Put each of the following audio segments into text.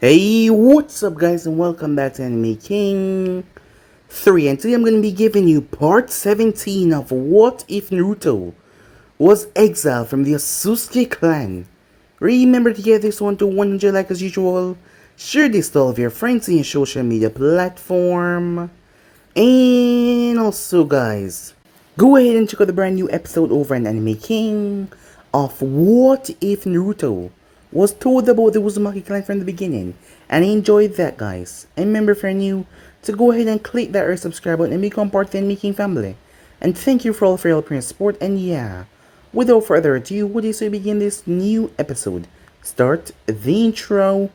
Hey, what's up guys and welcome back to Anime King 3, and today I'm going to be giving you part 17 of What If Naruto was exiled from the Otsutsuki clan. Remember to get this one to 100 like as usual, share this to all of your friends in your social media platform, and also guys, go ahead and check out the brand new episode over on Anime King of What If Naruto was told about the Uzumaki clan from the beginning, and I enjoyed that guys. And remember if you're new, to go ahead and click that red subscribe button and become part of the Anime King family. And thank you for all for your help and support, and yeah, without further ado, would you say begin this new episode? Start the intro.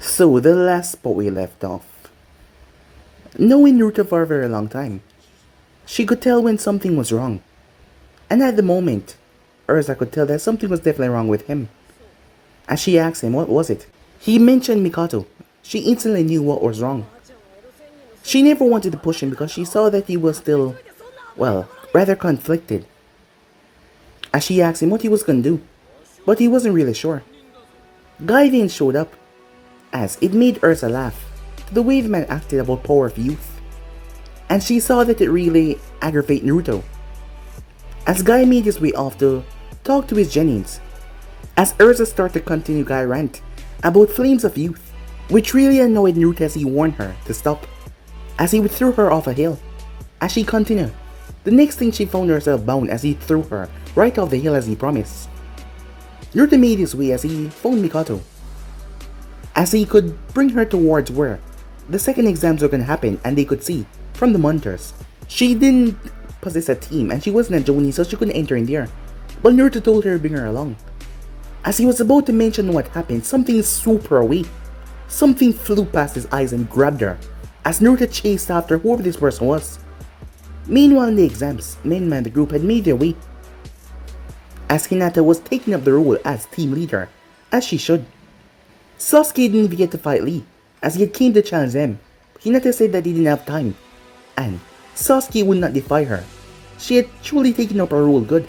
So, the last spot we left off. Knowing Naruto for a very long time, she could tell when something was wrong. And at the moment, Urza could tell that something was definitely wrong with him. As she asked him what was it, he mentioned Mikoto. She instantly knew what was wrong. She never wanted to push him because she saw that he was still, well, rather conflicted. As she asked him what he was gonna do, but he wasn't really sure. Guy then showed up, as it made Ursa laugh to the way the man acted about power of youth, and she saw that it really aggravated Naruto. As Guy made his way off to talk to his Genins, as Ursa started to continue Guy rant about flames of youth, which really annoyed Naruto as he warned her to stop, as he would throw her off a hill. As she continued, the next thing she found herself bound as he threw her right off the hill as he promised. Naruto made his way as he found Mikoto, as he could bring her towards where the second exams were going to happen, and they could see from the monitors. She didn't possess a team and she wasn't a Jonin, so she couldn't enter in there, but Naruto told her to bring her along. As he was about to mention what happened, something super away. Something flew past his eyes and grabbed her, as Naruto chased after whoever this person was. Meanwhile in the exams, Menma and the group had made their way, as Hinata was taking up the role as team leader, as she should. Sasuke didn't even get to fight Lee, as he had came to challenge them. Hinata said that he didn't have time, and Sasuke would not defy her. She had truly taken up her role good,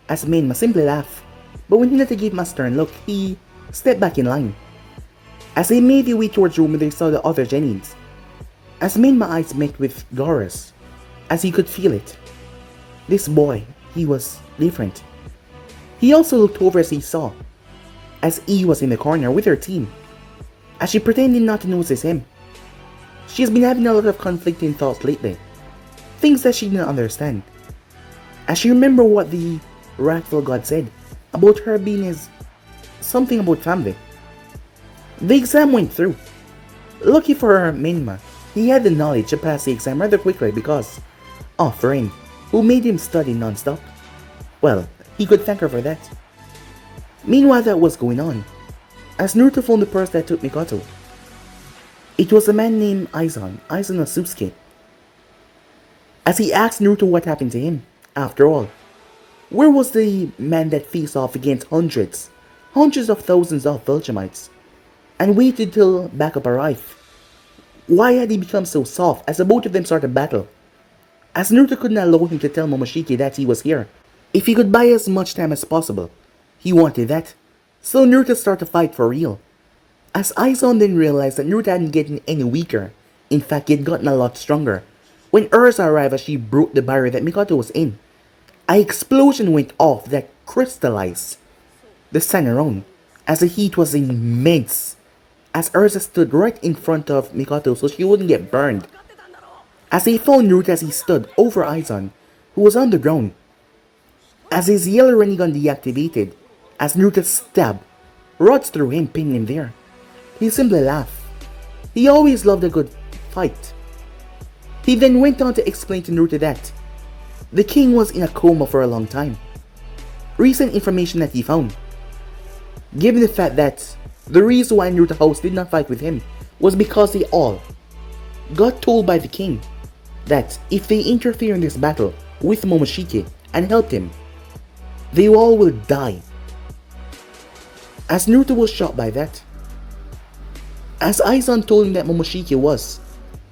as Menma simply laughed. But when Hinata gave him a stern look, he stepped back in line. As they made their way towards the room, they saw the other Genins. As Menma's eyes met with Gaara's, as he could feel it. This boy, he was different. He also looked over as he saw, as E was in the corner with her team, as she pretended not to notice him. She has been having a lot of conflicting thoughts lately, things that she didn't understand, as she remembered what the wrathful god said about her being his something about family. The exam went through. Lucky for her Menma, he had the knowledge to pass the exam rather quickly because of Rain, who made him study non-stop. Well, he could thank her for that. Meanwhile that was going on, as Naruto found the person that took Mikoto. It was a man named Aizen Otsutsuki. As he asked Naruto what happened to him. After all, where was the man that faced off against hundreds of thousands of Velgemites, and waited till backup arrived? Why had he become so soft as the both of them started battle? As Naruto couldn't allow him to tell Momoshiki that he was here. If he could buy as much time as possible, he wanted that. So Naruto started to fight for real. As Aizen then realized that Naruto hadn't gotten any weaker. In fact, he had gotten a lot stronger. When Ursa arrived as she broke the barrier that Mikoto was in, an explosion went off that crystallized the sun around, as the heat was immense. As Ursa stood right in front of Mikoto so she wouldn't get burned. As he found Naruto as he stood over Aizen, who was on the ground. As his yellow Rinnegan deactivated, as Naruto stabbed rods through him, pinning him there. He simply laughed. He always loved a good fight. He then went on to explain to Naruto that The king was in a coma for a long time. Recent information that he found. Given the fact that the reason why Naruto House did not fight with him was because they all got told by the king that if they interfere in this battle with Momoshiki and helped him, they all will die. As Naruto was shocked by that, as Aizen told him that Momoshiki was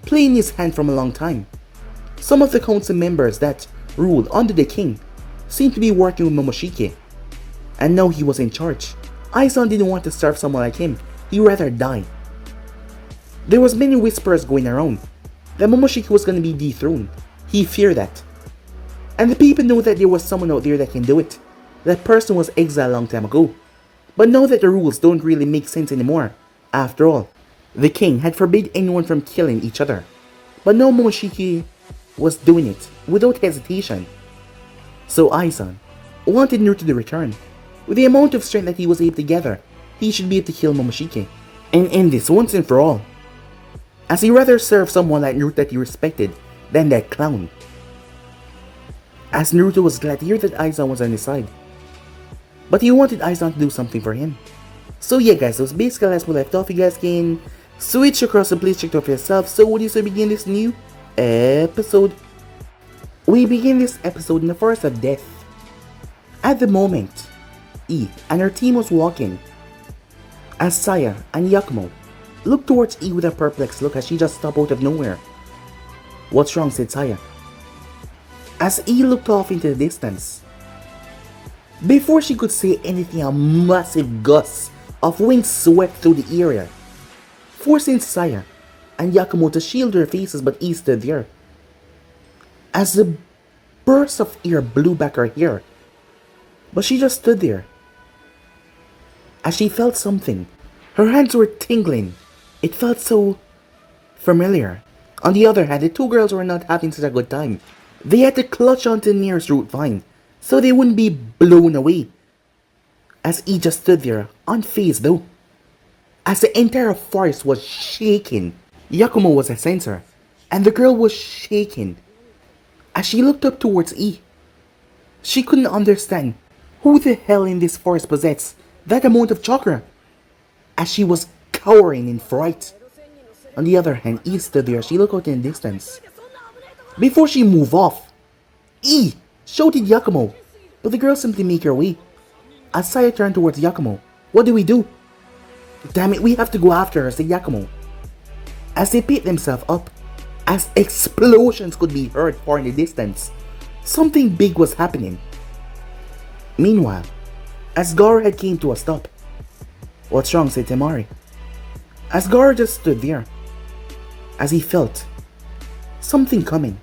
playing his hand from a long time, some of the council members that ruled under the king seemed to be working with Momoshiki, and now he was in charge. Aizen didn't want to serve someone like him, he'd rather die. There was many whispers going around that Momoshiki was going to be dethroned. He feared that. And the people know that there was someone out there that can do it. That person was exiled a long time ago. But now that the rules don't really make sense anymore. After all, the king had forbid anyone from killing each other. But now Momoshiki was doing it without hesitation. So Aizen wanted Naruto to return. With the amount of strength that he was able to gather, he should be able to kill Momoshiki and end this once and for all. As he rather serve someone like Naruto that he respected than that clown. As Naruto was glad to hear that Aizen was on his side. But he wanted Aizen to do something for him. So yeah guys, that was basically as we left off. You guys can switch across and please check it out for yourself. So what do you say begin this new episode? We begin this episode in the forest of death. At the moment, E and her team was walking as Saya and Yakumo looked towards E with a perplexed look as she just stopped out of nowhere. "What's wrong?" said Saya, as E looked off into the distance. Before she could say anything, a massive gust of wind swept through the area, forcing Saya and Yakumo to shield their faces, but E stood there. As the burst of air blew back her hair, but she just stood there. As she felt something, her hands were tingling. It felt so familiar. On the other hand, the two girls were not having such a good time. They had to clutch onto the nearest root vine so they wouldn't be blown away. As E just stood there, unfazed though. As the entire forest was shaking, Yakumo was a sensor, and the girl was shaking. As she looked up towards E, she couldn't understand who the hell in this forest possessed that amount of chakra, as she was cowering in fright. On the other hand, E stood there. She looked out in the distance. Before she moved off, E shouted Yakumo, but the girl simply made her way. As Saya turned towards Yakumo, "What do we do?" "Damn it, we have to go after her," said Yakumo. As they picked themselves up, as explosions could be heard far in the distance, something big was happening. Meanwhile, as Gaara had came to a stop. "What's wrong?" said Temari. As Gaara just stood there, as he felt something coming.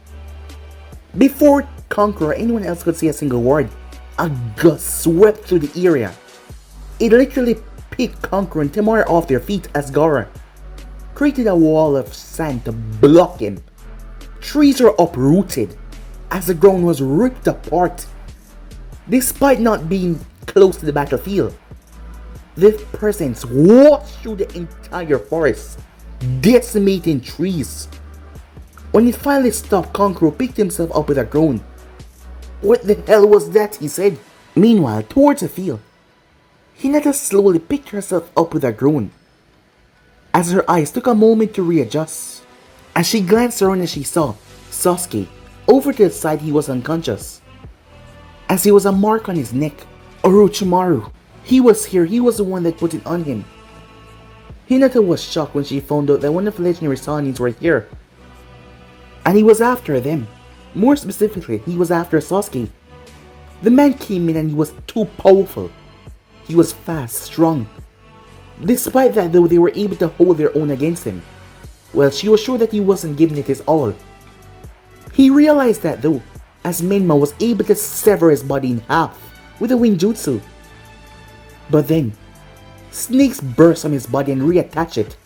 Before Conqueror or anyone else could say a single word, a gust swept through the area. It literally picked Conqueror and Temari off their feet as Gaara created a wall of sand to block him. Trees were uprooted as the ground was ripped apart. Despite not being close to the battlefield, this presence walked through the entire forest, decimating trees. When it finally stopped, Conqueror picked himself up with a groan. "What the hell was that?" he said. Meanwhile, towards the field, Hinata slowly picked herself up with a groan, as her eyes took a moment to readjust. As she glanced around and she saw Sasuke. Over to the side, he was unconscious, as there was a mark on his neck. Orochimaru. He was here. He was the one that put it on him. Hinata was shocked when she found out that one of the legendary Sanins were here, and he was after them. More specifically, he was after Sasuke. The man came in and he was too powerful. He was fast, strong. Despite that though, they were able to hold their own against him. Well, she was sure that he wasn't giving it his all. He realized that though, as Menma was able to sever his body in half with a Winjutsu. But then, snakes burst from his body and reattach it.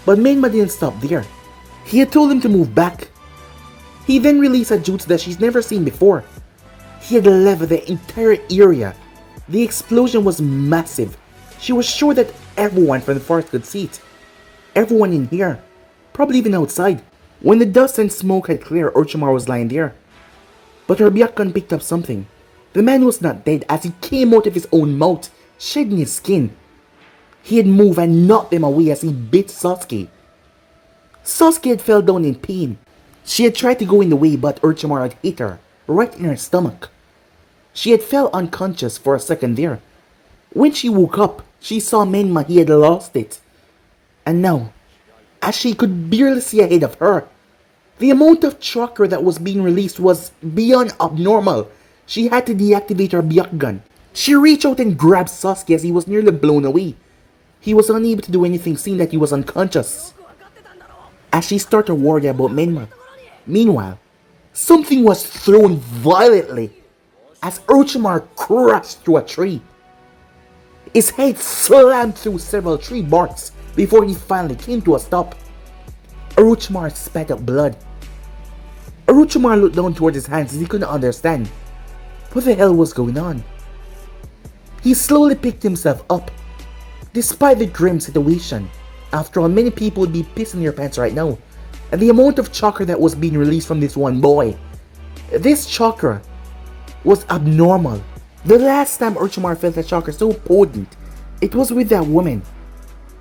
But Menma didn't stop there. He had told him to move back. He then released a jutsu that she's never seen before. He had leveled the entire area. The explosion was massive. She was sure that everyone from the forest could see it. Everyone in here. Probably even outside. When the dust and smoke had cleared, Orochimaru was lying there. But her Byakugan picked up something. The man was not dead as he came out of his own mouth, shedding his skin. He had moved and knocked them away as he bit Sasuke. Sasuke had fell down in pain. She had tried to go in the way but Orochimaru had hit her, right in her stomach. She had fell unconscious for a second there. When she woke up, she saw Menma, he had lost it. And now, as she could barely see ahead of her, the amount of chakra that was being released was beyond abnormal. She had to deactivate her Byakugan. She reached out and grabbed Sasuke as he was nearly blown away. He was unable to do anything seeing that he was unconscious. As she started worrying about Menma. Meanwhile, something was thrown violently as Orochimaru crashed through a tree. His head slammed through several tree barks before he finally came to a stop. Orochimaru spat out blood. Orochimaru looked down towards his hands as he couldn't understand what the hell was going on. He slowly picked himself up. Despite the grim situation, after all, many people would be pissing their pants right now, and the amount of chakra that was being released from this one boy. This chakra was abnormal. The last time Orochimaru felt a chakra so potent, it was with that woman.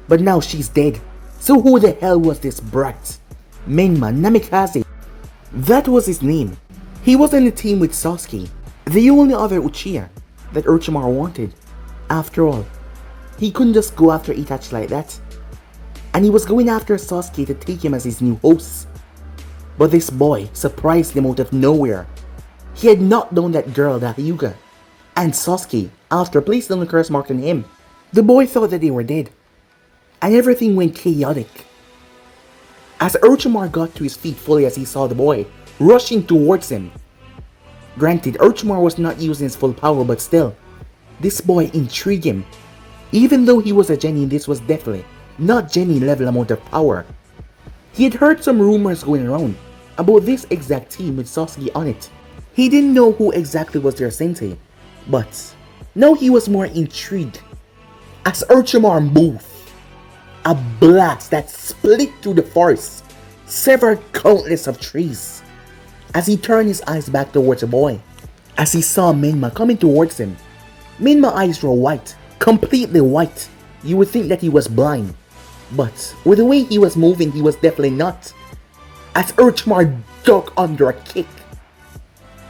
But now she's dead. So who the hell was this brat? Menma Namikaze. That was his name. He was in the team with Sasuke, the only other Uchiha that Orochimaru wanted. After all, he couldn't just go after Itachi like that. And he was going after Sasuke to take him as his new host. But this boy surprised him out of nowhere. He had knocked down that girl, that Hyuga. And Sasuke, after placing the curse mark on him, the boy thought that they were dead. And everything went chaotic. As Orochimaru got to his feet fully as he saw the boy rushing towards him. Granted, Orochimaru was not using his full power, but still, this boy intrigued him. Even though he was a genin, this was definitely not genin level amount of power. He had heard some rumors going around about this exact team with Sasuke on it. He didn't know who exactly was their sensei, but now he was more intrigued. As Orochimaru moved, a blast that split through the forest severed countless of trees. As he turned his eyes back towards the boy, as he saw Menma coming towards him, Menma's eyes were white, completely white. You would think that he was blind, but with the way he was moving, he was definitely not. As Orochimaru dug under a kick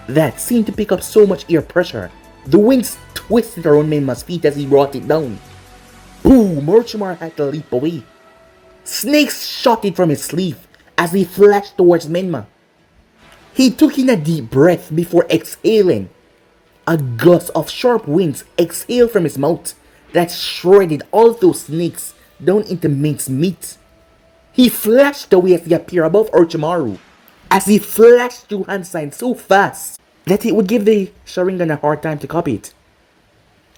that seemed to pick up so much air pressure, the wings twisted around Menma's feet as he brought it down. Boom! Orochimaru had to leap away. Snakes shot it from his sleeve as he flashed towards Menma. He took in a deep breath before exhaling. A gust of sharp winds exhaled from his mouth that shredded all those snakes down into minced meat. He flashed away as he appeared above Orochimaru, as he flashed through hand signs so fast that it would give the Sharingan a hard time to copy it.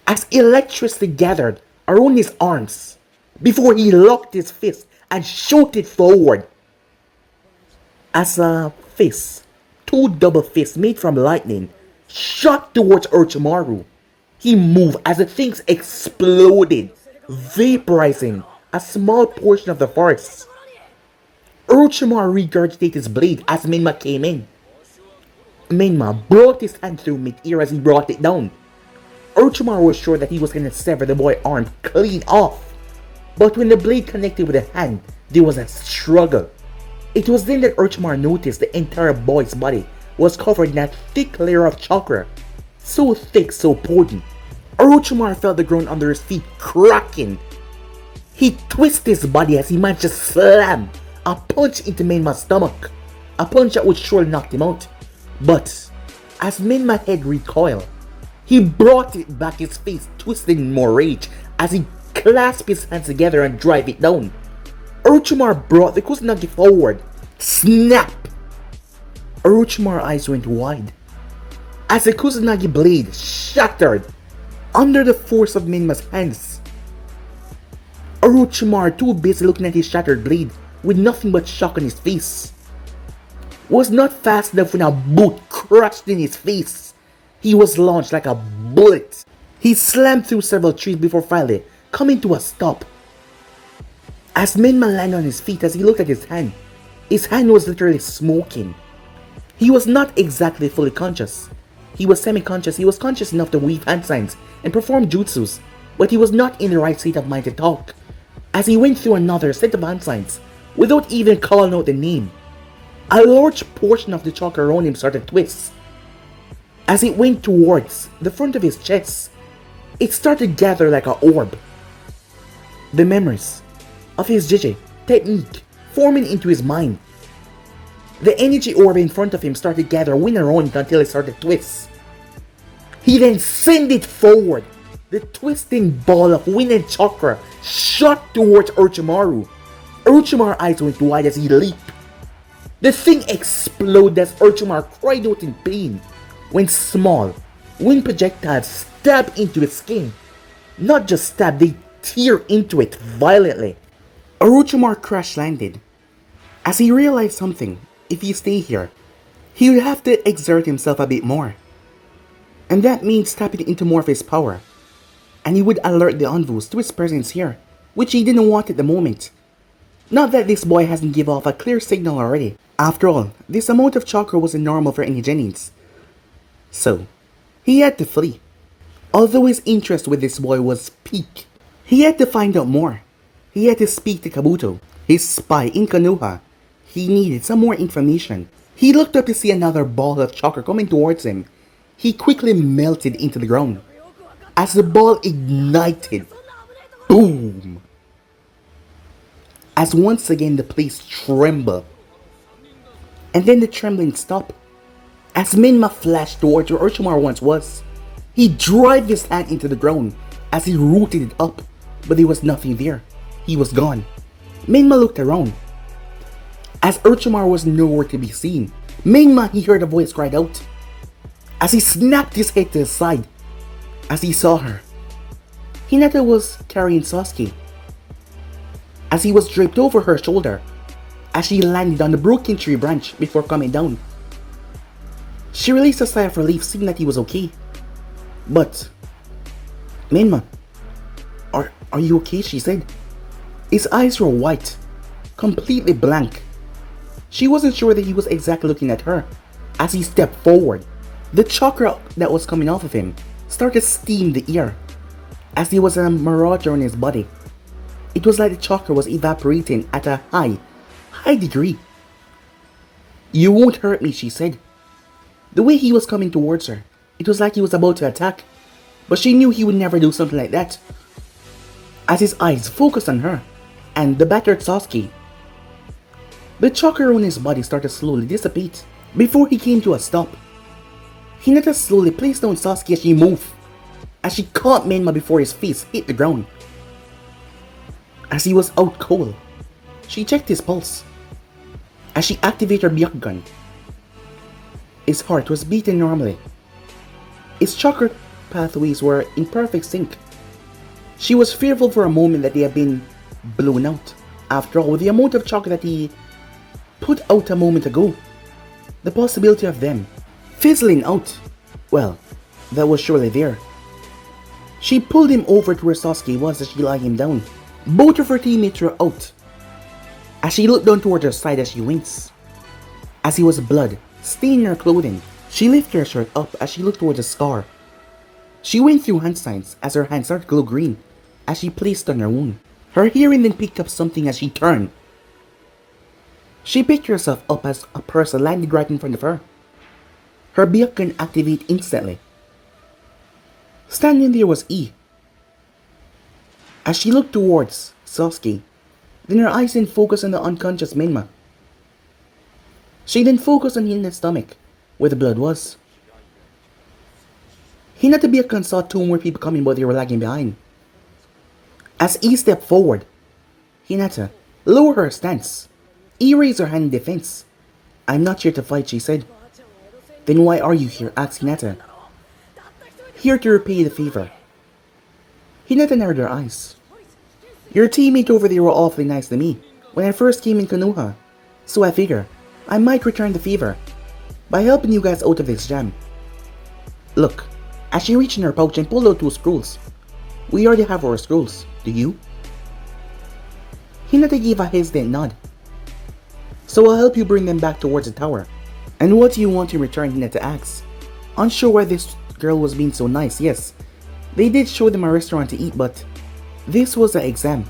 As electricity gathered around his arms, before he locked his fist and shot it forward. As a fist, two double fists made from lightning shot towards Orochimaru. He moved as the things exploded, vaporizing a small portion of the forest. Orochimaru regurgitated his blade as Menma came in. Menma brought his hand through mid-air as he brought it down. Orochimaru was sure that he was going to sever the boy's arm clean off. But when the blade connected with the hand, there was a struggle. It was then that Orochimaru noticed the entire boy's body was covered in a thick layer of chakra. So thick, so potent. Orochimaru felt the ground under his feet cracking. He twisted his body as he managed to slam a punch into Menma's stomach. A punch that would surely knock him out. But as Menma's head recoiled, he brought it back, his face twisted in more rage as he clasped his hands together and drove it down. Orochimaru brought the Kusanagi forward. Snap! Orochimaru's eyes went wide as the Kusanagi blade shattered under the force of Menma's hands. Orochimaru, too busy looking at his shattered blade with nothing but shock on his face, was not fast enough when a boot crashed in his face. He was launched like a bullet. He slammed through several trees before finally coming to a stop. As Menma landed on his feet as he looked at his hand was literally smoking. He was not exactly fully conscious. He was semi-conscious. He was conscious enough to weave hand signs and perform jutsus, but he was not in the right state of mind to talk, as he went through another set of hand signs without even calling out the name. A large portion of the chakra around him started to twist. As it went towards the front of his chest, it started to gather like an orb. The memories of his Jiji technique forming into his mind. The energy orb in front of him started to gather wind around until it started to twist. He then sent it forward. The twisting ball of wind and chakra shot towards Orochimaru. Orochimaru's eyes went wide as he leaped. The thing exploded as Orochimaru cried out in pain when small wind projectiles stabbed into his skin. Not just stab, they tear into it violently. Orochimaru crash landed. As he realized something, if he stay here, he would have to exert himself a bit more. And that means tapping into more of his power. And he would alert the Envus to his presence here, which he didn't want at the moment. Not that this boy hasn't given off a clear signal already. After all, this amount of chakra wasn't normal for any Genins. So, he had to flee. Although his interest with this boy was peak, he had to find out more. He had to speak to Kabuto, his spy in Konoha. He needed some more information. He looked up to see another ball of chakra coming towards him. He quickly melted into the ground. As the ball ignited, boom! As once again the place trembled. And then the trembling stopped. As Minma flashed towards where Orochimaru once was, he drove his hand into the ground as he rooted it up, but there was nothing there. He was gone. Minma looked around. As Orochimaru was nowhere to be seen, Minma, he heard a voice cried out. As he snapped his head to his side, as he saw her, Hinata was carrying Sasuke. As he was draped over her shoulder, as she landed on the broken tree branch before coming down. She released a sigh of relief seeing that he was okay. But, Minma, are you okay? She said. His eyes were white, completely blank. She wasn't sure that he was exactly looking at her. As he stepped forward, the chakra that was coming off of him started to steam the air, as he was a marauder on his body. It was like the chakra was evaporating at a high degree. You won't hurt me, she said. The way he was coming towards her, it was like he was about to attack, but she knew he would never do something like that. As his eyes focused on her, and the battered Sasuke, the chakra around his body started to slowly dissipate before he came to a stop. Hinata slowly placed down Sasuke as she moved, as she caught Menma before his face hit the ground. As he was out cold, she checked his pulse. As she activated her Byakugan, his heart was beating normally. His chakra pathways were in perfect sync. She was fearful for a moment that they had been blown out. After all, with the amount of chakra that he put out a moment ago, the possibility of them fizzling out, well, that was surely there. She pulled him over to where Sasuke was as she laid him down. Both of her teammates were out. As she looked down toward her side as she winks. As he was blood staining her clothing, she lifted her shirt up as she looked towards the scar. She went through hand signs as her hands started to glow green as she placed on her wound. Her hearing then picked up something as she turned. She picked herself up as a person landed right in front of her. Her Byakugan activated instantly. Standing there was E. As she looked towards Sasuke, then her eyes then focused on the unconscious Menma. She then focused on Hinata's stomach, where the blood was. Hinata Byakugan saw two more people coming, but they were lagging behind. As E stepped forward, Hinata lowered her stance. E raised her hand in defense. I'm not here to fight, she said. Then why are you here? Asked Hinata. Here to repay the favor. Hinata narrowed her eyes. Your teammate over there were awfully nice to me when I first came in Konoha, so I figure I might return the favor by helping you guys out of this jam. Look, as she reached in her pouch and pulled out 2 scrolls. We already have our scrolls, do you? Hinata gave a hesitant nod. So I'll help you bring them back towards the tower. And what do you want in return, Hinata asks. Unsure why this girl was being so nice. Yes, they did show them a restaurant to eat, but this was an exam.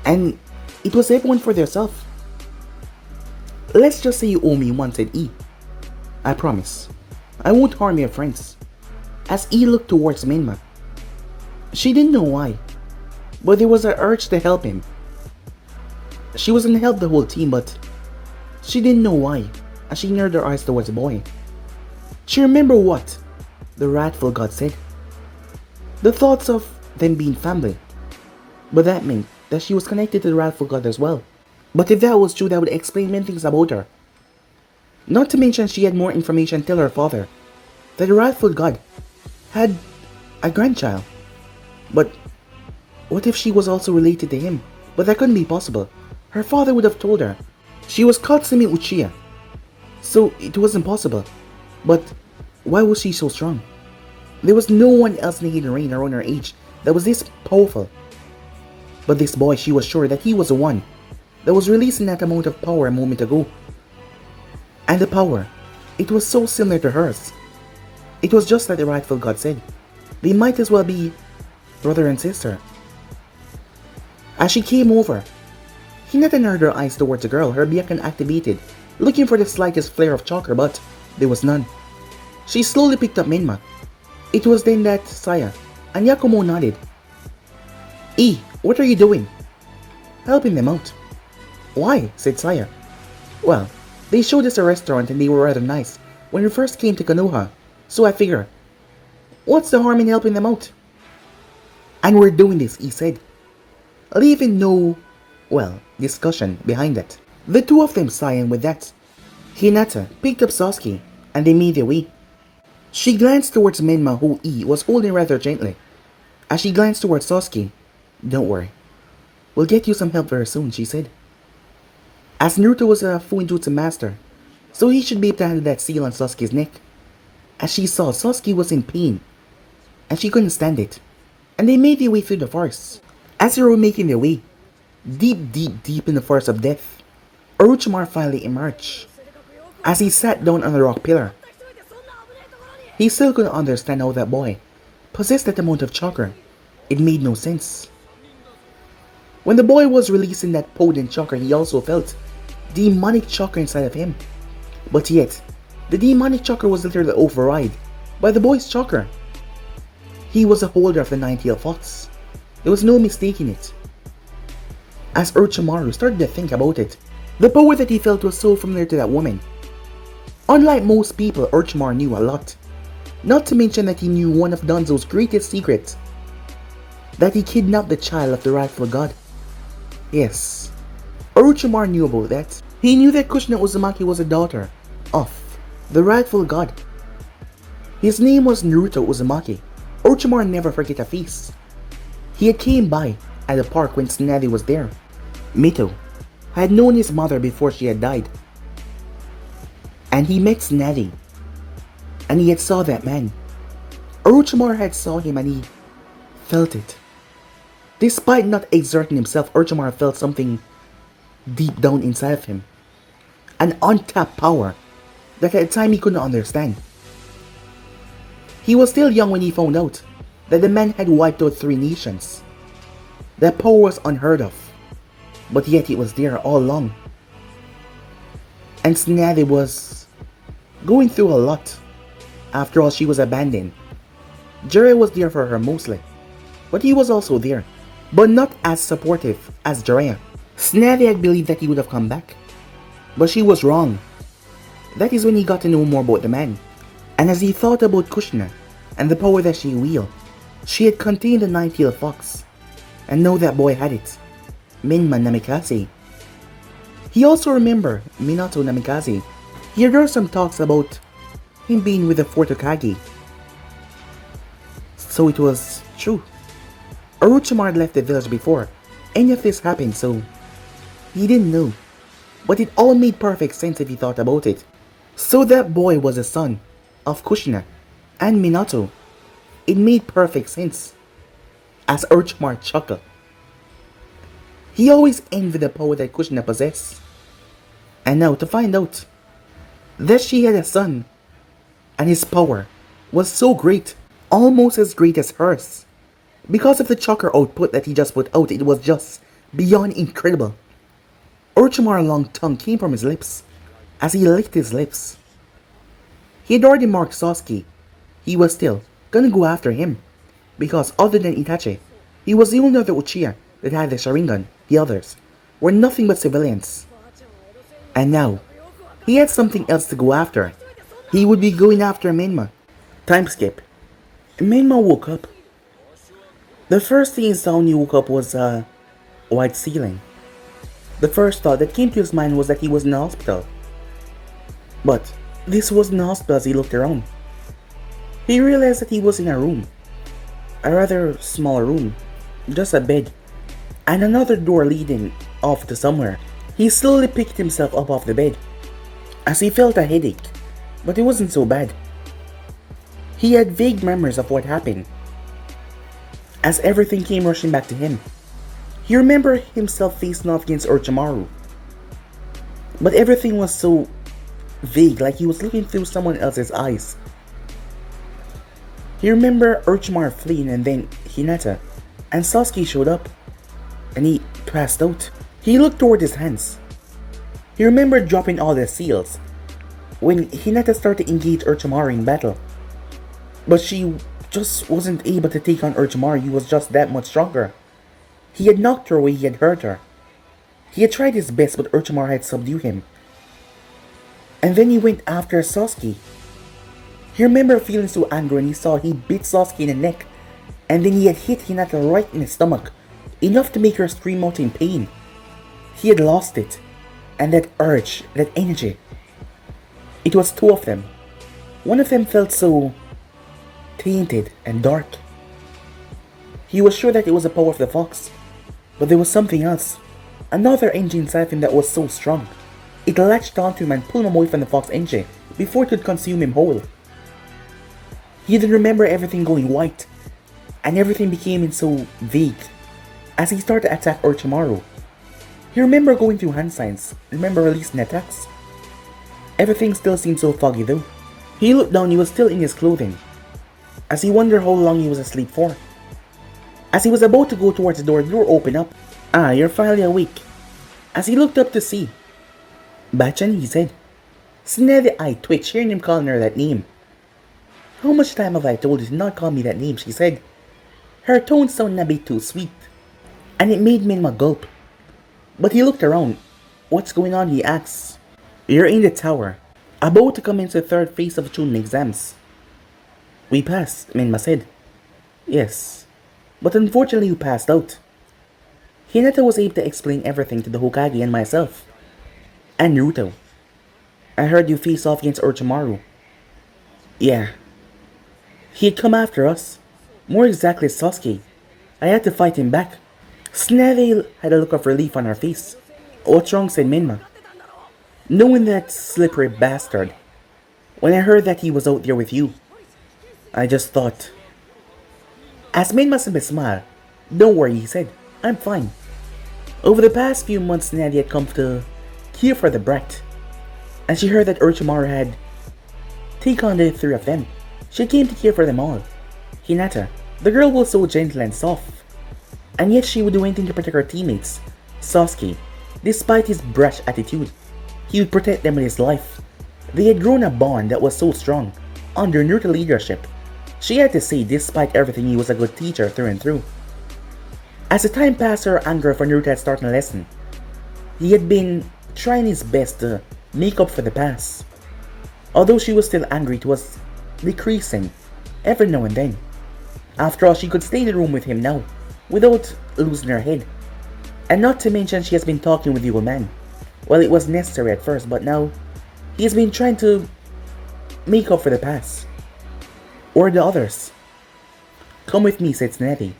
And it was everyone for themselves. Let's just say you owe me one, said E. I promise. I won't harm your friends. As E looked towards Minma. She didn't know why, but there was an urge to help him. She was gonna help the whole team, but she didn't know why, as she narrowed her eyes towards the boy. She remembered what the wrathful god said. The thoughts of them being family. But that meant that she was connected to the wrathful god as well. But if that was true, that would explain many things about her. Not to mention she had more information to tell her father that the wrathful god had a grandchild. But what if she was also related to him? But that couldn't be possible. Her father would have told her. She was Katsumi Uchiha, so it wasn't possible. But why was she so strong? There was no one else in the Hidden Rain around her age that was this powerful. But this boy, she was sure that he was the one that was releasing that amount of power a moment ago. And the power, it was so similar to hers. It was just like the rightful god said. They might as well be brother and sister. As she came over, Hinata narrowed her eyes towards the girl, her beacon activated, looking for the slightest flare of chakra, but there was none. She slowly picked up Minma. It was then that Saya and Yakumo nodded. E, what are you doing? Helping them out. Why? Said Saya. Well, they showed us a restaurant and they were rather nice when we first came to Konoha, so I figure, what's the harm in helping them out? And we're doing this, E said, leaving no, discussion behind it. The two of them sighing with that. Hinata picked up Sasuke and they made their way. She glanced towards Minma, who E was holding rather gently. As she glanced towards Sasuke, don't worry, we'll get you some help very soon, she said. As Naruto was a Fuinjutsu master, so he should be able to handle that seal on Sasuke's neck. As she saw, Sasuke was in pain, and she couldn't stand it, and they made their way through the forest. As they were making their way, deep in the forest of death, Orochimaru finally emerged. As he sat down on a rock pillar, he still couldn't understand how that boy possessed that amount of chakra. It made no sense. When the boy was releasing that potent chakra, he also felt demonic chakra inside of him. But yet, the demonic chakra was literally override by the boy's chakra. He was a holder of the nine-tailed fox. There was no mistaking it. As Orochimaru started to think about it, the power that he felt was so familiar to that woman. Unlike most people, Orochimaru knew a lot. Not to mention that he knew one of Danzo's greatest secrets. That he kidnapped the child of the rightful god. Yes, Orochimaru knew about that. He knew that Kushina Uzumaki was a daughter of the rightful god. His name was Naruto Uzumaki. Orochimaru never forget a feast. He had came by at the park when Tsunade was there. Mito had known his mother before she had died. And he met Tsunade. And he had saw that man. Orochimaru had saw him and he felt it. Despite not exerting himself, Orochimaru felt something deep down inside of him. An untapped power that at the time he couldn't understand. He was still young when he found out that the man had wiped out 3 nations. That power was unheard of, but yet it was there all along. And Tsunade was going through a lot. After all, she was abandoned. Jiraiya was there for her mostly, but he was also there, but not as supportive as Jiraiya. Tsunade had believed that he would have come back, but she was wrong. That is when he got to know more about the man. And as he thought about Kushina and the power that she wielded, she had contained the nine-tailed fox, and now that boy had it, Minma Namikaze. He also remembered Minato Namikaze. He had heard some talks about him being with the 4th Hokage. So it was true. Orochimaru had left the village before any of this happened, so he didn't know. But it all made perfect sense if he thought about it. So that boy was the son of Kushina and Minato. It made perfect sense. As Orochimaru chuckled. He always envied the power that Kushina possessed. And now to find out that she had a son, and his power was so great, almost as great as hers. Because of the chakra output that he just put out, it was just beyond incredible. Orochimaru's long tongue came from his lips as he licked his lips. He had already marked Sasuke. He was still gonna go after him, because other than Itachi, he was the only other Uchiha that had the Sharingan. The others were nothing but civilians. And now, he had something else to go after. He would be going after Menma. Time skip. Menma woke up. The first thing he saw when he woke up was a white ceiling. The first thought that came to his mind was that he was in a hospital. But this wasn't a hospital as he looked around. He realized that he was in a room. A rather small room. Just a bed. And another door leading off to somewhere. He slowly picked himself up off the bed, as he felt a headache, but it wasn't so bad. He had vague memories of what happened, as everything came rushing back to him. He remembered himself facing off against Orochimaru, but everything was so vague, like he was looking through someone else's eyes. He remembered Orochimaru fleeing, and then Hinata and Sasuke showed up, and he passed out. He looked toward his hands. He remembered dropping all the seals when Hinata started to engage Orochimaru in battle. But she just wasn't able to take on Orochimaru. He was just that much stronger. He had knocked her away, he had hurt her. He had tried his best, but Orochimaru had subdued him. And then he went after Sasuke. He remembered feeling so angry when he saw he bit Sasuke in the neck, and then he had hit Hinata right in the stomach, enough to make her scream out in pain. He had lost it, and that urge, that energy. It was two of them. One of them felt so tainted and dark. He was sure that it was the power of the fox, but there was something else. Another energy inside of him that was so strong. It latched onto him and pulled him away from the fox energy before it could consume him whole. He didn't remember everything going white, and everything became so vague as he started to attack Orochimaru. He remembered going through hand signs, remember releasing attacks. Everything still seemed so foggy though. He looked down, he was still in his clothing, as he wondered how long he was asleep for. As he was about to go towards the door opened up. "Ah, you're finally awake." As he looked up to see Bachan, he said. Snappy eye twitched hearing him calling her that name. "How much time have I told you to not call me that name?" she said. Her tone sounded a bit too sweet, and it made Menma gulp. But he looked around. "What's going on?" he asked. "You're in the tower, about to come into the third phase of Chunin exams." "We passed," Menma said. "Yes, but unfortunately you passed out." Hinata was able to explain everything to the Hokage and myself. "And Naruto. I heard you face off against Orochimaru." "Yeah. He had come after us. More exactly Sasuke. I had to fight him back." Snail had a look of relief on her face. "What's wrong?" said Menma. "Knowing that slippery bastard. When I heard that he was out there with you, I just thought..." As Menma simply smiled. "Don't worry," he said. "I'm fine." Over the past few months, Nadia had come to care for the brat, and she heard that Orochimaru had taken on the three of them. She came to care for them all. Hinata, the girl, was so gentle and soft, and yet she would do anything to protect her teammates. Sasuke, despite his brash attitude, he would protect them with his life. They had grown a bond that was so strong under Naruto leadership. She had to say, despite everything, he was a good teacher through and through. As the time passed, her anger for Naruto had started a lesson. He had been trying his best to make up for the past. Although she was still angry, it was decreasing every now and then. After all, she could stay in the room with him now without losing her head. And not to mention, she has been talking with the old man. Well, it was necessary at first, but now he has been trying to make up for the past. Or the others. "Come with me," said Snappy,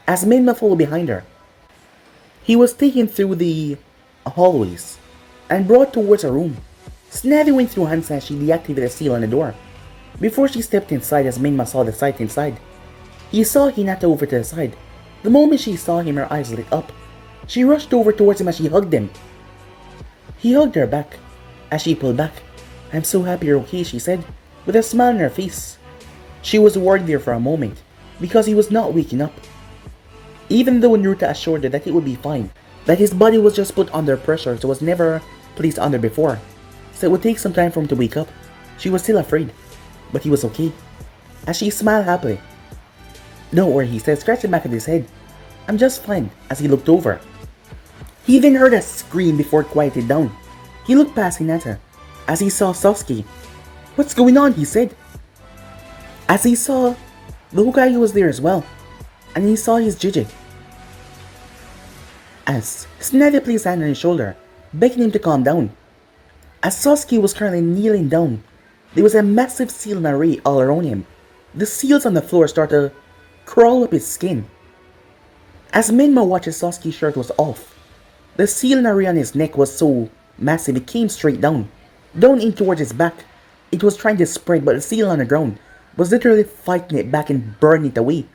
as Menma followed behind her. He was taken through the hallways and brought towards a room. Snappy went through hands as she deactivated the seal on the door. Before she stepped inside, as Menma saw the sight inside, he saw Hinata over to the side. The moment she saw him, her eyes lit up. She rushed over towards him as she hugged him. He hugged her back. As she pulled back, I'm so happy you're okay, she said, with a smile on her face. She was worried there for a moment, because he was not waking up. Even though Naruto assured her that it would be fine, that his body was just put under pressure so was never placed under before, so it would take some time for him to wake up, she was still afraid. But he was okay, as she smiled happily. Don't worry, he said, scratching back at his head. I'm just fine, as he looked over. He then heard a scream before it quieted down. He looked past Hinata, as he saw Sasuke. What's going on, he said. As he saw, the Hokage was there as well, and he saw his Jiji. As Tsunade placed a hand on his shoulder, begging him to calm down. As Sasuke was currently kneeling down, there was a massive seal and array all around him. The seals on the floor started to crawl up his skin. As Minma watched as Sasuke's shirt was off, the seal and array on his neck was so massive it came straight down in towards his back. It was trying to spread, but the seal on the ground was literally fighting it back and burning it away.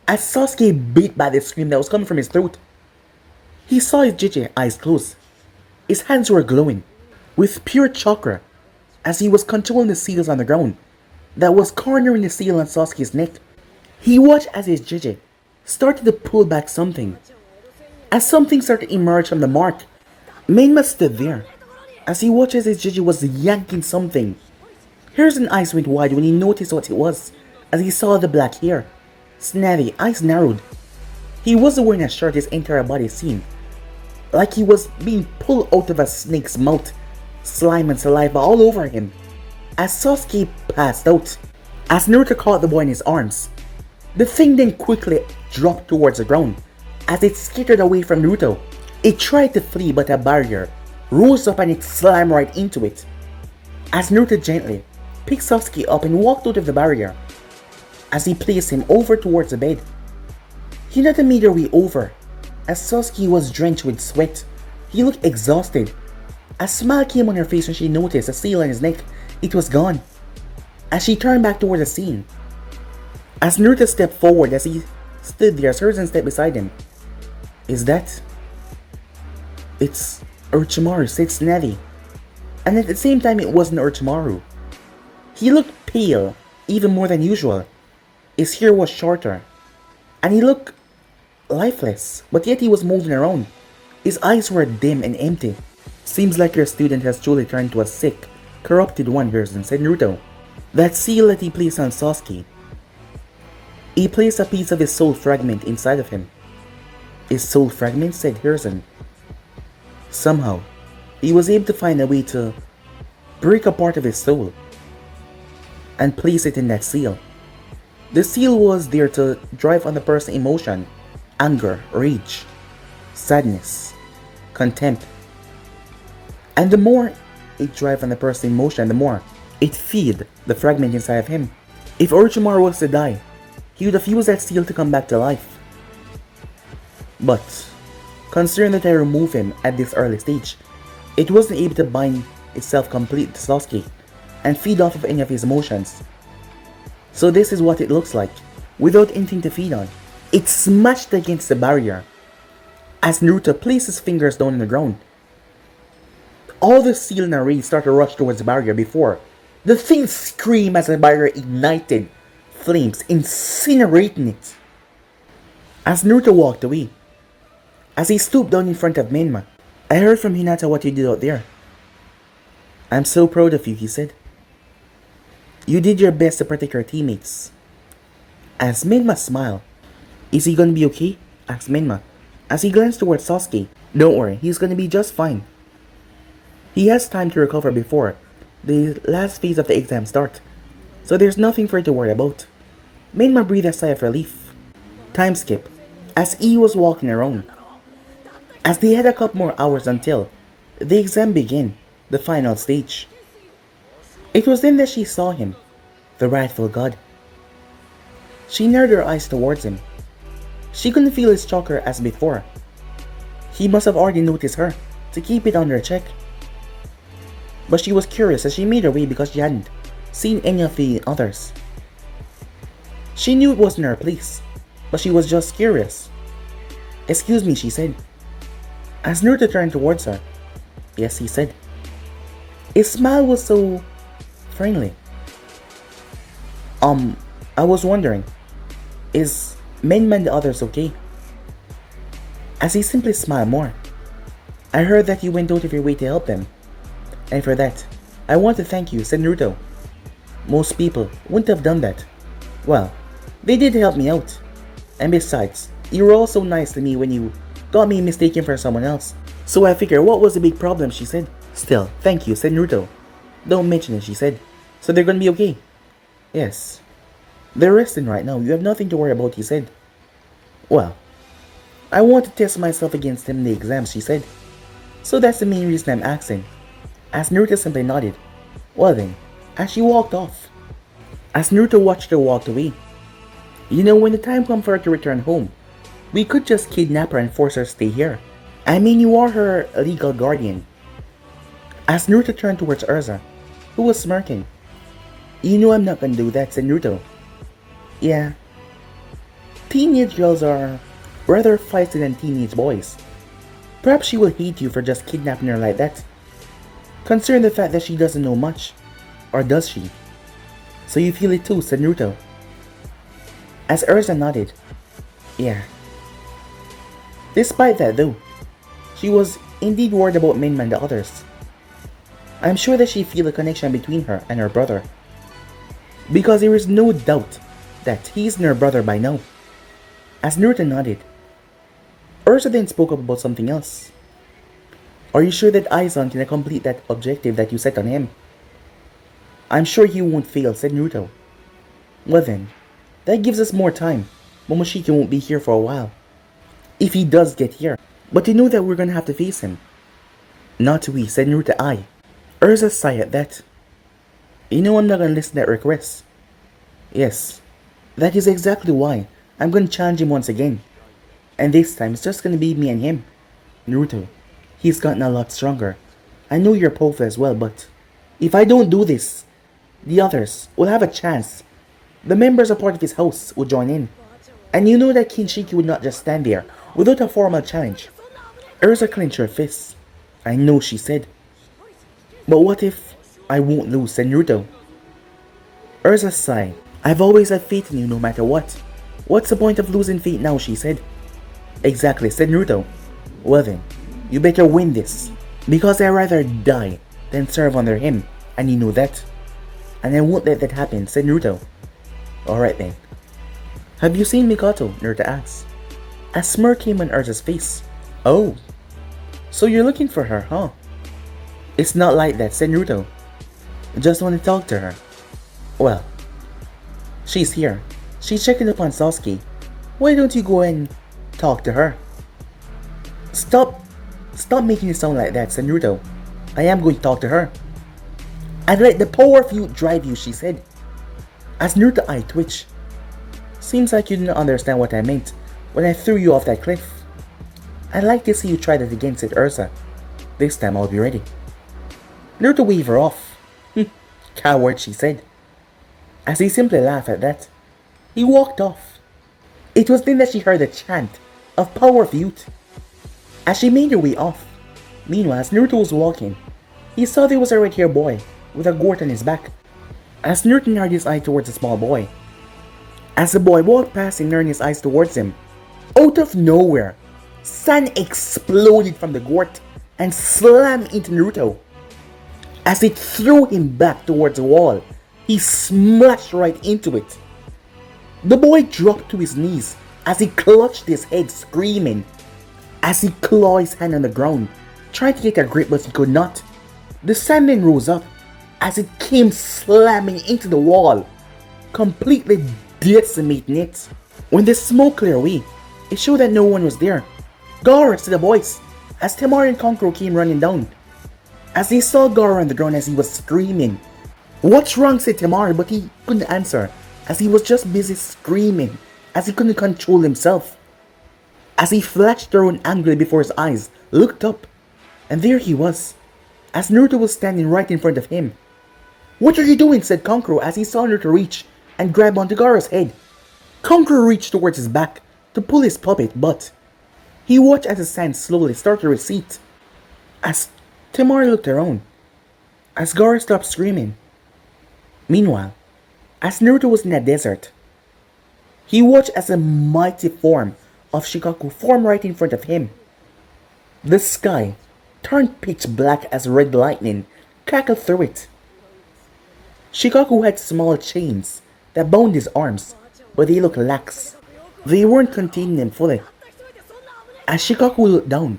As Sasuke beat by the scream that was coming from his throat, he saw his Jiji eyes closed. His hands were glowing with pure chakra as he was controlling the seals on the ground that was cornering the seal on Sasuke's neck. He watched as his Jiji started to pull back something. As something started to emerge from the mark, Mainma stood there as he watched as his Jiji was yanking something. Hiruzen's eyes went wide when he noticed what it was as he saw the black hair. Tsunade, eyes narrowed. He wasn't wearing a shirt, his entire body seemed like he was being pulled out of a snake's mouth, slime and saliva all over him. As Sasuke passed out, as Naruto caught the boy in his arms, the thing then quickly dropped towards the ground as it skittered away from Naruto. It tried to flee, but a barrier rose up and it slammed right into it. As Naruto gently picked Sasuke up and walked out of the barrier, as he placed him over towards the bed, Hinata made her way over. As Sasuke was drenched with sweat, he looked exhausted. A smile came on her face when she noticed a seal on his neck. It was gone. As she turned back toward the scene, as Naruto stepped forward as he stood there, as Hiruzen stepped beside him. Is that? It's Orochimaru, said Tsunade. And at the same time it wasn't Orochimaru. He looked pale, even more than usual. His hair was shorter, and he looked lifeless, but yet he was moving around. His eyes were dim and empty. Seems like your student has truly turned to a sick, corrupted one, Hiruzen, said Naruto. That seal that he placed on Sasuke. He placed a piece of his soul fragment inside of him. His soul fragment, said Hiruzen. Somehow, he was able to find a way to break a part of his soul and place it in that seal. The seal was there to drive on the person's emotion, anger, rage, sadness, contempt. And the more it drive on the person's emotion, the more it feed the fragment inside of him. If Orochimaru was to die, he would have used that seal to come back to life. But, considering that I removed him at this early stage, it wasn't able to bind itself completely to Sasuke and feed off of any of his emotions. So this is what it looks like, without anything to feed on. It smashed against the barrier. As Naruto placed his fingers down on the ground, all the seal and array started to rush towards the barrier before the thing screamed as the barrier ignited flames, incinerating it. As Naruto walked away, as he stooped down in front of Minma, I heard from Hinata what you did out there. I'm so proud of you, he said. You did your best to protect your teammates. As Minma smiled, is he gonna be okay? Asked Minma, as he glanced towards Sasuke. Don't worry, he's gonna be just fine. He has time to recover before the last phase of the exam start, so there's nothing for you to worry about. Minma breathed a sigh of relief. Time skip, as E was walking around. As they had a couple more hours until the exam began, the final stage. It was then that she saw him, the rightful god. She narrowed her eyes towards him. She couldn't feel his chakra as before. He must have already noticed her to keep it under check. But she was curious as she made her way because she hadn't seen any of the others. She knew it wasn't her place, but she was just curious. Excuse me, she said. As Naruto turned towards her. Yes, he said. His smile was so friendly. I was wondering, is Minma and the others okay? As he simply smiled more. I heard that you went out of your way to help them. And for that, I want to thank you, said Naruto. Most people wouldn't have done that. Well, they did help me out. And besides, you were also nice to me when you got me mistaken for someone else. So I figure, what was the big problem, she said. Still, thank you, said Naruto. Don't mention it, she said. So they're gonna be okay? Yes. They're resting right now, you have nothing to worry about, he said. Well, I want to test myself against them in the exams, she said. So that's the main reason I'm asking. As Naruto simply nodded. Well then, as she walked off. As Naruto watched her walk away. You know, when the time comes for her to return home, we could just kidnap her and force her to stay here. I mean, you are her legal guardian. As Naruto turned towards Urza, who was smirking. You know I'm not gonna do that, said Naruto. Yeah. Teenage girls are rather feisty than teenage boys. Perhaps she will hate you for just kidnapping her like that. Considering the fact that she doesn't know much. Or does she? So you feel it too, said Naruto. As Urza nodded. Yeah. Despite that though, she was indeed worried about Minma and the others. I'm sure that she feels a connection between her and her brother. Because there is no doubt that he's her brother by now. As Naruto nodded, Urza then spoke up about something else. Are you sure that Aizen can complete that objective that you set on him? I'm sure he won't fail, said Naruto. Well then, that gives us more time. Momoshiki won't be here for a while. If he does get here. But you know that we're gonna have to face him. Not we, said Naruto. I. Urza sighed at that. You know I'm not gonna listen to that request. Yes, that is exactly why I'm gonna challenge him once again. And this time it's just gonna be me and him. Naruto, he's gotten a lot stronger. I know you're powerful as well, but if I don't do this, the others will have a chance. The members of part of his house will join in. And you know that Kinshiki would not just stand there without a formal challenge. Urza clenched her fists. I know, she said. But what if I won't lose, said Naruto. Urza sighed. I've always had faith in you no matter what. What's the point of losing faith now, she said. Exactly, said Naruto. Well then, you better win this. Because I'd rather die than serve under him, and you know that. And I won't let that happen, said Naruto. Alright then. Have you seen Mikoto? Naruto asked. A smirk came on Urza's face. Oh. So you're looking for her, huh? It's not like that, said Naruto. Just want to talk to her. Well, she's here. She's checking up on Sasuke. Why don't you go and talk to her? Stop making it sound like that, said Naruto. I am going to talk to her. I'd let the power of you drive you, she said. As Naruto's eye twitched. Seems like you didn't understand what I meant when I threw you off that cliff. I'd like to see you try that again, said Urza. This time I'll be ready. Naruto waved her off. Coward, she said. As he simply laughed at that, he walked off. It was then that she heard the chant of power of youth. As she made her way off, meanwhile as Naruto was walking, he saw there was a red-haired boy with a gourd on his back. As Naruto narrowed his eye towards the small boy, as the boy walked past and narrowed his eyes towards him, out of nowhere, sand exploded from the gourd and slammed into Naruto. As it threw him back towards the wall, he smashed right into it. The boy dropped to his knees as he clutched his head, screaming. As he clawed his hand on the ground, trying to get a grip but he could not. The sand then rose up as it came slamming into the wall, completely decimating it. When the smoke cleared away, it showed that no one was there. Gaara, said the voice, as Temari and Kankuro came running down. As they saw Gaara on the ground as he was screaming. What's wrong, said Temari, but he couldn't answer, as he was just busy screaming, as he couldn't control himself. As he flashed around angrily before his eyes, looked up, and there he was, as Naruto was standing right in front of him. What are you doing, said Kankuro as he saw Naruto reach and grab onto Gaara's head. Kankuro reached towards his back to pull his puppet, but he watched as the sand slowly started to recede. As Temari looked around, as Gaara stopped screaming, Meanwhile, as Naruto was in the desert, he watched as a mighty form of Shikaku formed right in front of him. The sky turned pitch black as red lightning crackled through it. Shikaku had small chains that bound his arms, but they looked lax. They weren't containing him fully. As Shikaku looked down,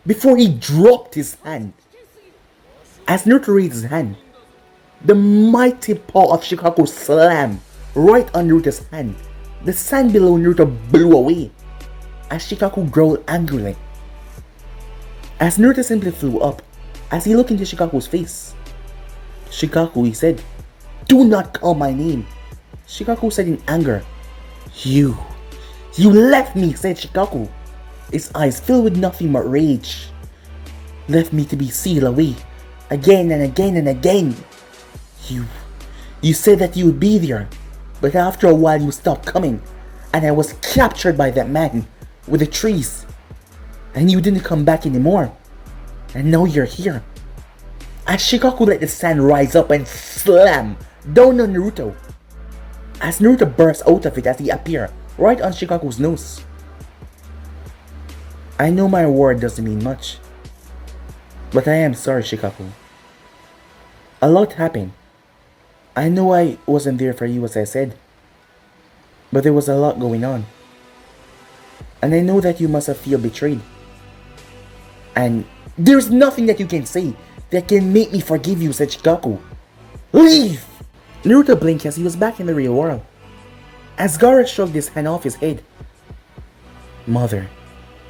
before he dropped his hand, as Naruto raised his hand, the mighty paw of Shikaku slammed right on Naruto's hand. The sand below Naruto blew away as Shikaku growled angrily. As Naruto simply flew up, as he looked into Shikaku's face. "Shikaku," he said, "do not call my name." Shikaku said in anger. You left me," said Shikaku, his eyes filled with nothing but rage. "Left me to be sealed away, again and again and again. You said that you would be there, but after a while you stopped coming, and I was captured by that man with the trees, and you didn't come back anymore, and now you're here." As Shikaku let the sand rise up and slam down on Naruto, as Naruto burst out of it as he appeared right on Shikaku's nose. "I know my word doesn't mean much, but I am sorry, Shikaku. A lot happened. I know I wasn't there for you as I said, but there was a lot going on. And I know that you must have felt betrayed. And there's nothing that you can say that can make me forgive you," said Shikaku. "Leave!" Naruto blinked as he was back in the real world, as Gaara shrugged his hand off his head. "Mother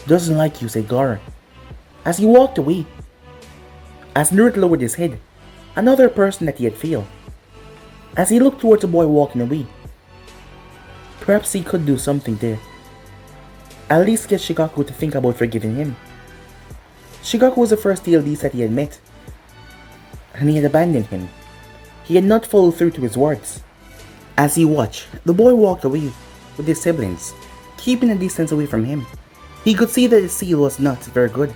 doesn't like you," said Gaara, as he walked away. As Naruto lowered his head, another person that he had failed, as he looked towards the boy walking away. Perhaps he could do something there. At least get Shikaku to think about forgiving him. Shikaku was the first TLDs that he had met, and he had abandoned him. He had not followed through to his words. As he watched, the boy walked away with his siblings, keeping a distance away from him. He could see that the seal was not very good.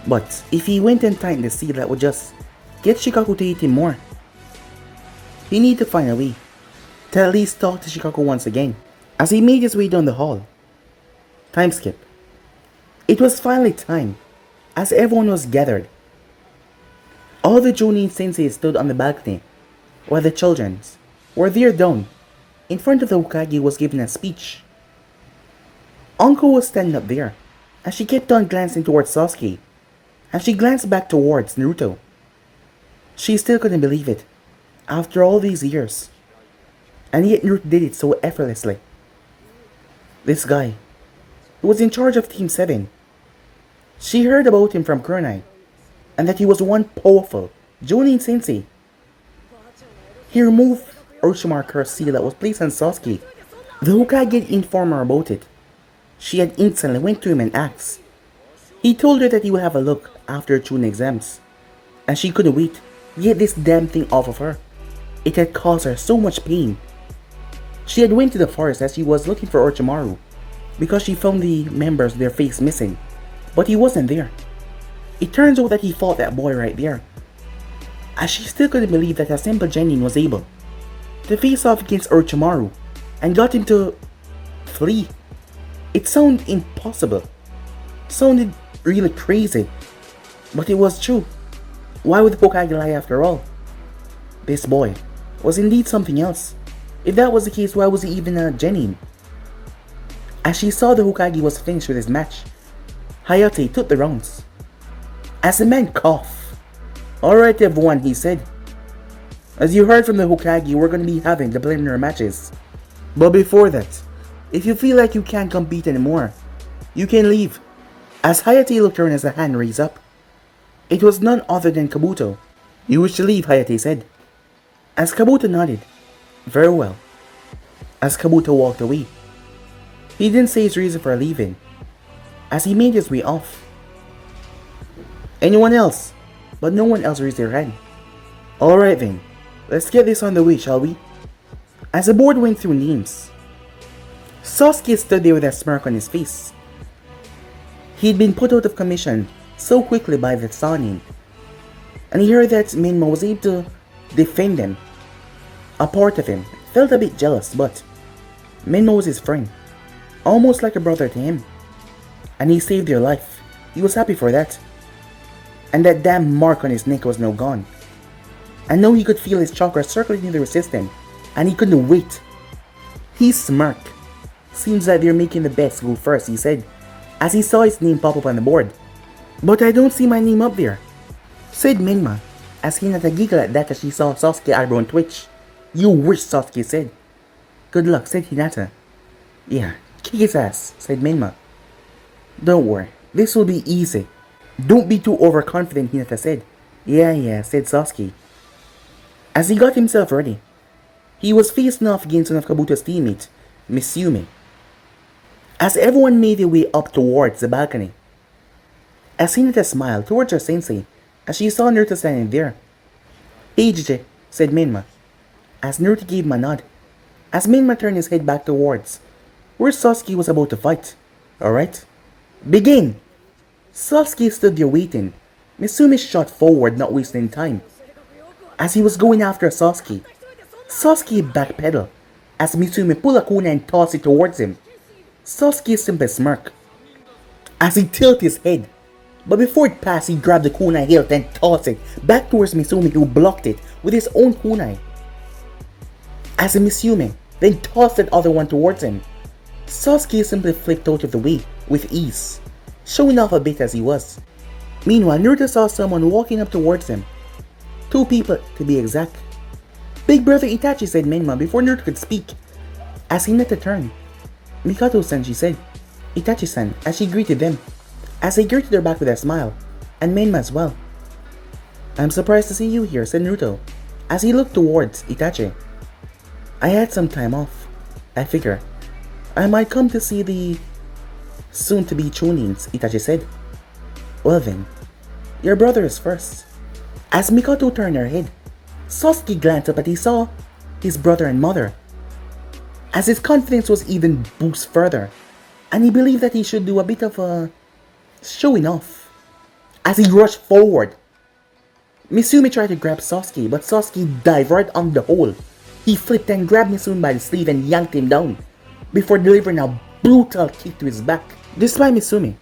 But if he went and tightened the seal, that would just get Shikaku to hate him more. He needed to find a way to at least talk to Shikaku once again. As he made his way down the hall. Time skip. It was finally time, as everyone was gathered. All the Jonin sensei stood on the balcony, while the children were there down, in front of the Hokage was giving a speech. Anko was standing up there, as she kept on glancing towards Sasuke, and she glanced back towards Naruto. She still couldn't believe it, after all these years, and yet Naruto did it so effortlessly. This guy, who was in charge of Team 7, she heard about him from Kurenai, and that he was one powerful Jonin sensei. He removed Orochimaru curse seal that was placed on Sasuke. The Hokage informed her about it. She had instantly went to him and asked. He told her that he would have a look after her Chunin exams, and she couldn't wait to get this damn thing off of her. It had caused her so much pain. She had went to the forest as she was looking for Orochimaru, because she found the members of their face missing, but he wasn't there. It turns out that he fought that boy right there, as she still couldn't believe that a simple genin was able to face off against Orochimaru and got him to flee. It sounded impossible, sounded really crazy, but it was true. Why would Hokage lie after all? This boy was indeed something else. If that was the case, why was he even a genin? As she saw the Hokage was finished with his match, Hayate took the rounds. As the man coughed, "Alright everyone," he said. "As you heard from the Hokage, we're going to be having the preliminary matches. But before that, if you feel like you can't compete anymore, you can leave." As Hayate looked around as a hand raised up, it was none other than Kabuto. "You wish to leave," Hayate said. As Kabuto nodded, "Very well." As Kabuto walked away, he didn't say his reason for leaving, as he made his way off. Anyone else? But no one else raised their hand. "Alright then, let's get this on the way, shall we?" As the board went through names, Sasuke stood there with a smirk on his face. He'd been put out of commission so quickly by the Sannin, and he heard that Minmo was able to defend him. A part of him felt a bit jealous, but Menma was his friend, almost like a brother to him. And he saved your life. He was happy for that. And that damn mark on his neck was now gone. And now he could feel his chakra circulating through his system, and he couldn't wait. He smirked. Seems like they're making the best go first, he said, as he saw his name pop up on the board. But I don't see my name up there, said Menma, as Hinata giggled at that as she saw Sasuke's eyebrow twitch. You wish, Sasuke said. Good luck, said Hinata. Yeah, kick his ass, said Menma. Don't worry, this will be easy. Don't be too overconfident, Hinata said. Yeah, said Sasuke. As he got himself ready, he was facing off against one of Kabuto's teammates, Mitsumi. As everyone made their way up towards the balcony, as Hinata smiled towards her sensei as she saw Naruto standing there. Hey JJ, said Menma, as Naruto gave him a nod, as Menma turned his head back towards where Sasuke was about to fight. Alright, begin! Sasuke stood there waiting. Mitsumi shot forward, not wasting time. As he was going after Sasuke backpedaled as Mitsumi pulled a kunai and tossed it towards him. Sasuke simply smirked as he tilted his head, but before it passed, he grabbed the kunai hilt and tossed it back towards Mitsumi, who blocked it with his own kunai. As Mitsumi then tossed that other one towards him, Sasuke simply flipped out of the way with ease, showing off a bit as he was. Meanwhile, Naruto saw someone walking up towards him. 2 people, to be exact. Big brother Itachi, said Menma before Naruto could speak. As Hinata turned, Mikato-san, she said. Itachi-san, as she greeted them. As they greeted her back with a smile, and Menma as well. I'm surprised to see you here, said Naruto, as he looked towards Itachi. I had some time off. I figure I might come to see the soon-to-be Chunins, Itachi said. Well then, your brother is first. As Mikoto turned her head, Sasuke glanced up and he saw his brother and mother. As his confidence was even boosted further, and he believed that he should do a bit of a showing off. As he rushed forward, Mitsumi tried to grab Sasuke, but Sasuke dived right on the hole. He flipped and grabbed Mitsumi by the sleeve and yanked him down, before delivering a brutal kick to his back. Despite Mitsumi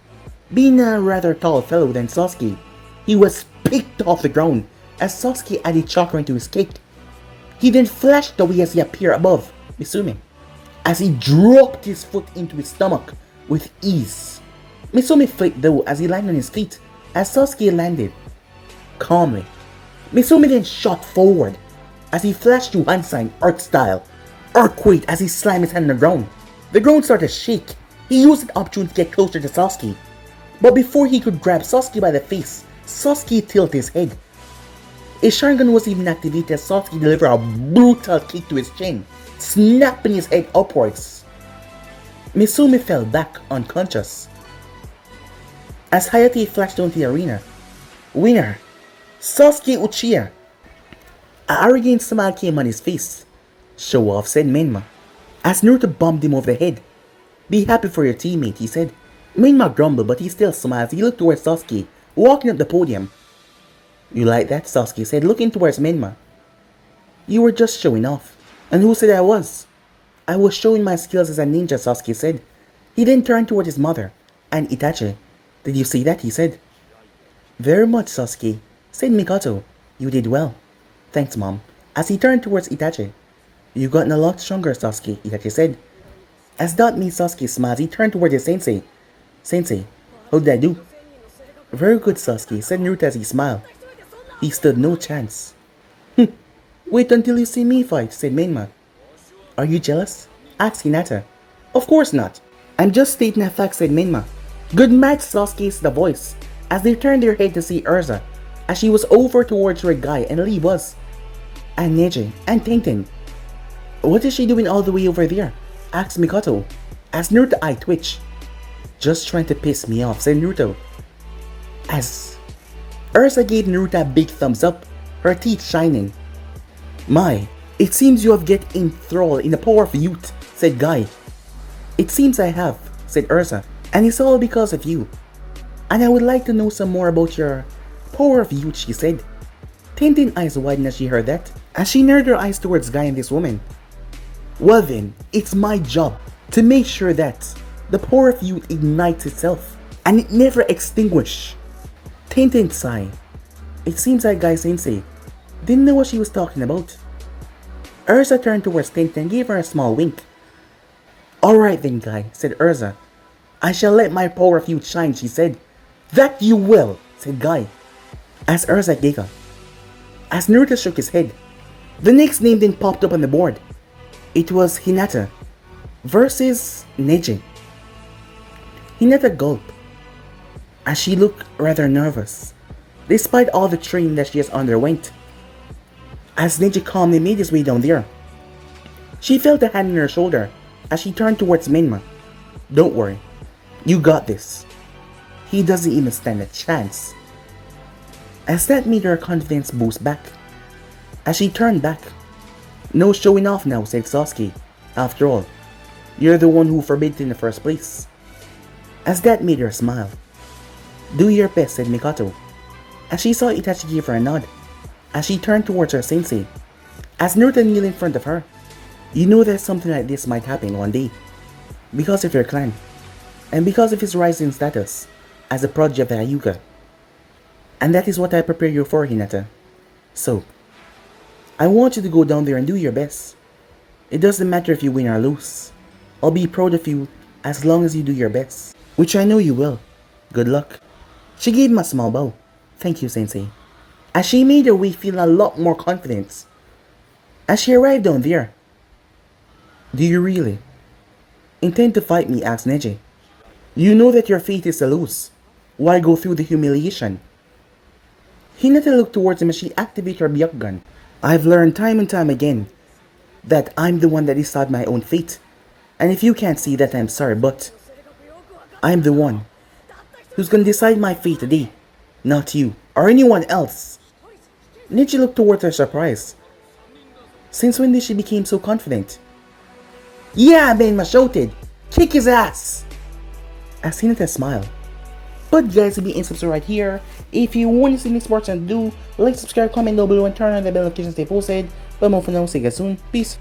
being a rather tall fellow than Sasuke, he was picked off the ground as Sasuke added chakra into his kick. He then flashed away as he appeared above Mitsumi, as he dropped his foot into his stomach with ease. Mitsumi flipped though as he landed on his feet as Sasuke landed calmly. Mitsumi then shot forward as he flashed to hand sign Earth style. Earthquake as he slammed his hand on the ground. The ground started to shake. He used the opportunity to get closer to Sasuke, but before he could grab Sasuke by the face, Sasuke tilted his head. His Sharingan was even activated as Sasuke delivered a brutal kick to his chin, snapping his head upwards. Mitsumi fell back unconscious as Hayate flashed onto the arena. Winner, Sasuke Uchiha. An arrogant smile came on his face. Show off, said Menma, as Naruto bumped him over the head. Be happy for your teammate, he said. Menma grumbled, but he still smiled as he looked towards Sasuke, walking up the podium. You like that, Sasuke said, looking towards Menma. You were just showing off. And who said I was? I was showing my skills as a ninja, Sasuke said. He then turned towards his mother and Itachi. Did you see that, he said. Very much, Sasuke, said Mikoto. You did well. Thanks, Mom. As he turned towards Itachi. You've gotten a lot stronger, Sasuke, Itachi said. As that made Sasuke smile, he turned towards his sensei. Sensei, how did I do? Very good, Sasuke, said Naruto as he smiled. He stood no chance. Wait until you see me fight, said Menma. Are you jealous? Asked Hinata. Of course not. I'm just stating a fact, said Menma. Good match, Sasuke, said the voice, as they turned their head to see Urza, as she was over towards where Guy and Lee was. And Neji, and Tenten. What is she doing all the way over there? Asked Mikoto, as Naruto eye twitched. Just trying to piss me off, said Naruto. As Urza gave Naruto a big thumbs up, her teeth shining. My, it seems you have get enthralled in the power of youth, said Guy. It seems I have, said Urza, and it's all because of you. And I would like to know some more about your power of youth, she said. Tintin's eyes widened as she heard that. as she narrowed her eyes towards Guy and this woman. Well then, it's my job to make sure that the power of youth ignites itself and it never extinguishes. Tenten sighed. It seems like Guy Sensei didn't know what she was talking about. Urza turned towards Tenten and gave her a small wink. Alright then, Guy, said Urza. I shall let my power of youth shine, she said. That you will, said Guy. As Urza giggled. As Naruto shook his head, the next name then popped up on the board. It was Hinata versus Neji. Hinata gulped as she looked rather nervous, despite all the training that she has underwent. As Neji calmly made his way down there, she felt a hand on her shoulder as she turned towards Menma. Don't worry, you got this. He doesn't even stand a chance. As that made her confidence boost back. As she turned back, no showing off now, said Sasuke. After all, you're the one who forbade it in the first place. As that made her smile. Do your best, said Mikoto. As she saw Itachi give her a nod. As she turned towards her sensei. As Naruto kneeled in front of her. You know that something like this might happen one day. Because of your clan. And because of his rising status as a prodigy of the Hyuga. And that is what I prepare you for, Hinata. So, I want you to go down there and do your best. It doesn't matter if you win or lose. I'll be proud of you as long as you do your best. Which I know you will. Good luck. She gave him a small bow. Thank you, Sensei. As she made her way feeling a lot more confident. As she arrived down there. Do you really intend to fight me? Asked Neji. You know that your fate is to lose. Why go through the humiliation? Hinata looked towards him as she activated her Byakugan. I've learned time and time again that I'm the one that decides my own fate. And if you can't see that, I'm sorry, but I'm the one who's gonna decide my fate today. Not you or anyone else. Neji looked towards her surprised. Since when did she become so confident? Yeah, Menma shouted. Kick his ass! As Hinata smiled. But guys, if you ain't subscribed right here, if you want to see me sports and do, like, subscribe, comment down below, and turn on the bell notifications to stay posted. But more for now, see you guys soon. Peace.